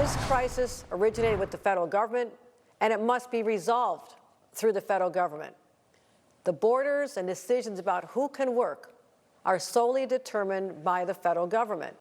This crisis originated with the federal government, and it must be resolved through the federal government. The borders and decisions about who can work are solely determined by the federal government.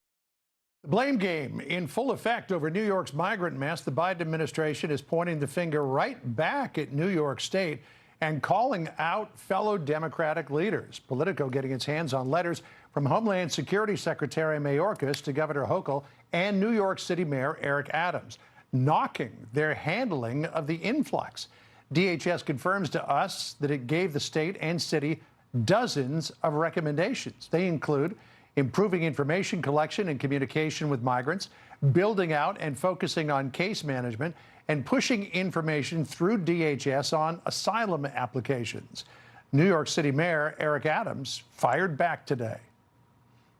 The blame game in full effect over New York's migrant mess. The Biden administration is pointing the finger right back at New York State and calling out fellow Democratic leaders. Politico getting its hands on letters from Homeland Security Secretary Mayorkas to Governor Hochul and New York City Mayor Eric Adams, knocking their handling of the influx. DHS confirms to us that it gave the state and city dozens of recommendations. They include improving information collection and communication with migrants, building out and focusing on case management, and pushing information through DHS on asylum applications. New York City Mayor Eric Adams fired back today.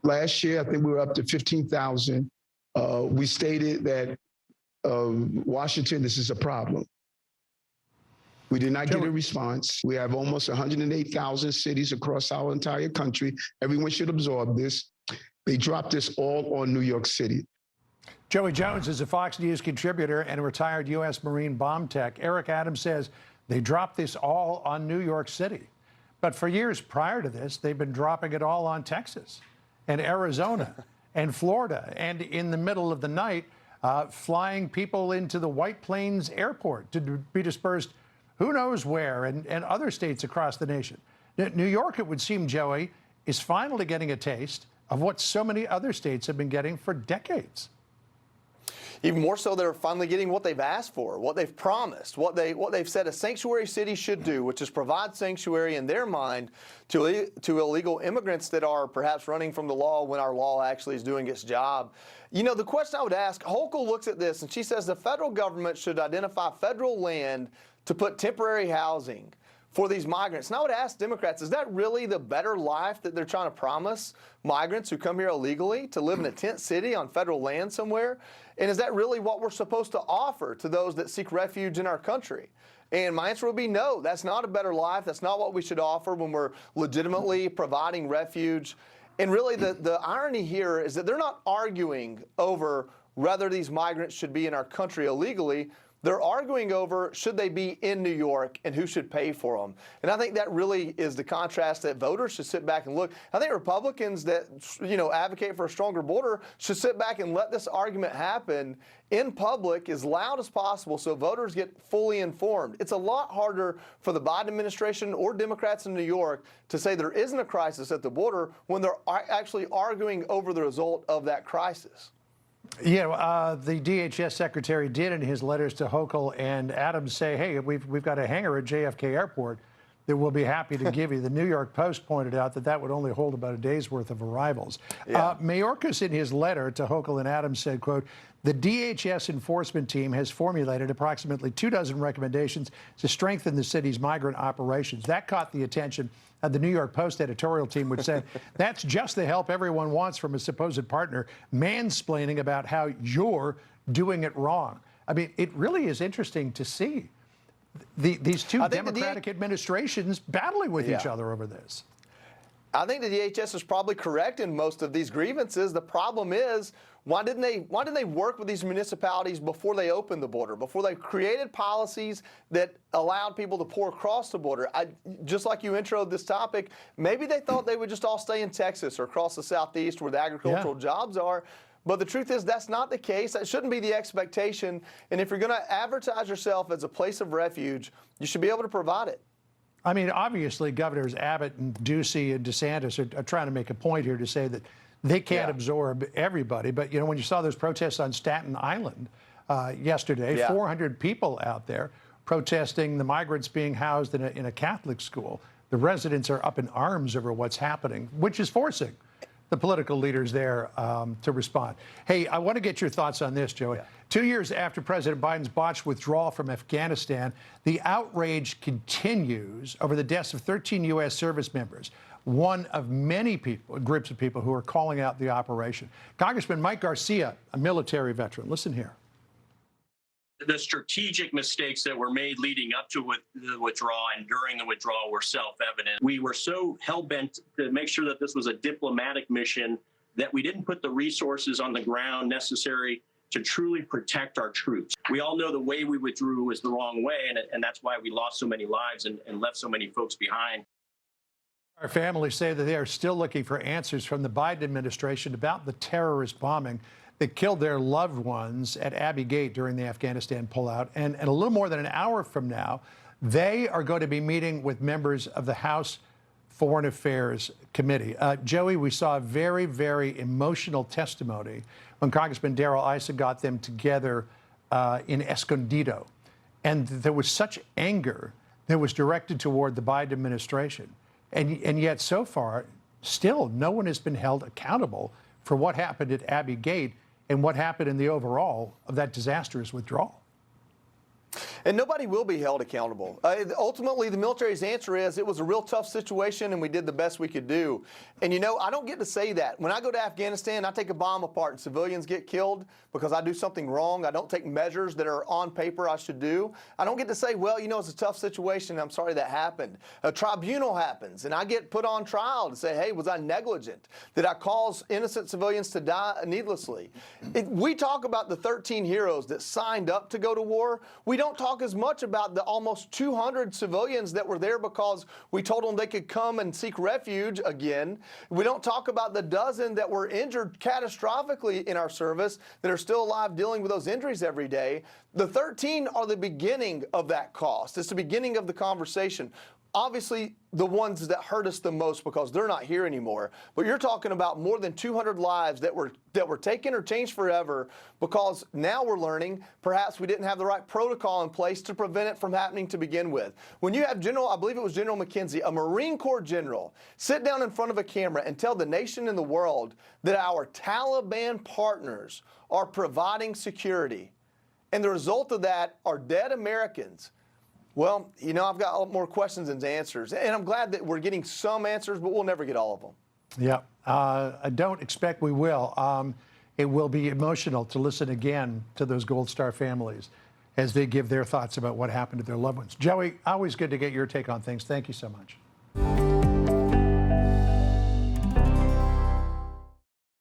Last year, I think we were up to 15,000. We stated that Washington, this is a problem. We did not get a response. We have almost 108,000 cities across our entire country. Everyone should absorb this. They dropped this all on New York City. Joey Jones is a Fox News contributor and a retired U.S. Marine bomb tech. Eric Adams says they dropped this all on New York City. But for years prior to this, they've been dropping it all on Texas and Arizona and Florida, and in the middle of the night, flying people into the White Plains airport to be dispersed who knows where, and other states across the nation. New York, it would seem, Joey, is finally getting a taste of what so many other states have been getting for decades. Even more so, they're finally getting what they've asked for, what they've promised, what they've said a sanctuary city should do, which is provide sanctuary in their mind to illegal immigrants that are perhaps running from the law when our law actually is doing its job. You know, the question I would ask, Hochul looks at this and she says the federal government should identify federal land to put temporary housing for these migrants. And I would ask Democrats, is that really the better life that they're trying to promise migrants who come here illegally to live in a tent city on federal land somewhere? And is that really what we're supposed to offer to those that seek refuge in our country? And my answer would be no, that's not a better life. That's not what we should offer when we're legitimately providing refuge. And really the irony here is that they're not arguing over whether these migrants should be in our country illegally. They're arguing over should they be in New York and who should pay for them. And I think that really is the contrast that voters should sit back and look. I think Republicans that, you know, advocate for a stronger border should sit back and let this argument happen in public as loud as possible so voters get fully informed. It's a lot harder for the Biden administration or Democrats in New York to say there isn't a crisis at the border when they're actually arguing over the result of that crisis. Yeah, the DHS secretary did in his letters to Hochul and Adams say, hey, we've got a hangar at JFK Airport that we'll be happy to give you. The New York Post pointed out that that would only hold about a day's worth of arrivals. Yeah. Mayorkas in his letter to Hochul and Adams said, quote, the DHS enforcement team has formulated approximately 24 recommendations to strengthen the city's migrant operations. That caught the attention of the New York Post editorial team, which said, that's just the help everyone wants from a supposed partner, mansplaining about how you're doing it wrong. I mean, it really is interesting to see these two Democratic administrations battling with each other over this. I think the DHS is probably correct in most of these grievances. The problem is, why didn't they work with these municipalities before they opened the border, before they created policies that allowed people to pour across the border? Just like you introed this topic, maybe they thought they would just all stay in Texas or across the Southeast where the agricultural jobs are. But the truth is that's not the case. That shouldn't be the expectation. And if you're going to advertise yourself as a place of refuge, you should be able to provide it. I mean, obviously, Governors Abbott and Ducey and DeSantis are trying to make a point here to say that they can't absorb everybody. But, you know, when you saw those protests on Staten Island yesterday, 400 people out there protesting the migrants being housed in a Catholic school. The residents are up in arms over what's happening, which is forcing the political leaders there to respond. Hey, I want to get your thoughts on this, Joey. 2 years after President Biden's botched withdrawal from Afghanistan, the outrage continues over the deaths of 13 U.S. service members, one of many groups of people who are calling out the operation. Congressman Mike Garcia, a military veteran. Listen here. The strategic mistakes that were made leading up to the withdrawal and during the withdrawal were self-evident. We were so hell-bent to make sure that this was a diplomatic mission that we didn't put the resources on the ground necessary to truly protect our troops. We all know the way we withdrew was the wrong way, and that's why we lost so many lives and left so many folks behind. Our families say that they are still looking for answers from the Biden administration about the terrorist bombing that killed their loved ones at Abbey Gate during the Afghanistan pullout. And a little more than an hour from now, they are going to be meeting with members of the House Foreign Affairs Committee. Joey, we saw a very, very emotional testimony when Congressman Darrell Issa got them together in Escondido. And there was such anger that was directed toward the Biden administration. And yet, so far, still, no one has been held accountable for what happened at Abbey Gate and what happened in the overall of that disastrous withdrawal. And nobody will be held accountable. Ultimately, the military's answer is it was a real tough situation and we did the best we could do. And, you know, I don't get to say that. When I go to Afghanistan, I take a bomb apart and civilians get killed because I do something wrong. I don't take measures that are on paper I should do. I don't get to say, well, you know, it's a tough situation. I'm sorry that happened. A tribunal happens and I get put on trial to say, hey, was I negligent? Did I cause innocent civilians to die needlessly? We talk about the 13 heroes that signed up to go to war. We don't talk as much about the almost 200 civilians that were there because we told them they could come and seek refuge again. We don't talk about the dozen that were injured catastrophically in our service that are still alive dealing with those injuries every day. The 13 are the beginning of that cost. It's the beginning of the conversation. Obviously, the ones that hurt us the most because they're not here anymore. But you're talking about more than 200 lives that were taken or changed forever because now we're learning perhaps we didn't have the right protocol in place to prevent it from happening to begin with. When you have General, I believe it was General McKenzie, a Marine Corps general, sit down in front of a camera and tell the nation and the world that our Taliban partners are providing security, and the result of that are dead Americans. Well, you know, I've got a lot more questions than answers, and I'm glad that we're getting some answers, but we'll never get all of them. Yeah, I don't expect we will. It will be emotional to listen again to those Gold Star families as they give their thoughts about what happened to their loved ones. Joey, always good to get your take on things. Thank you so much.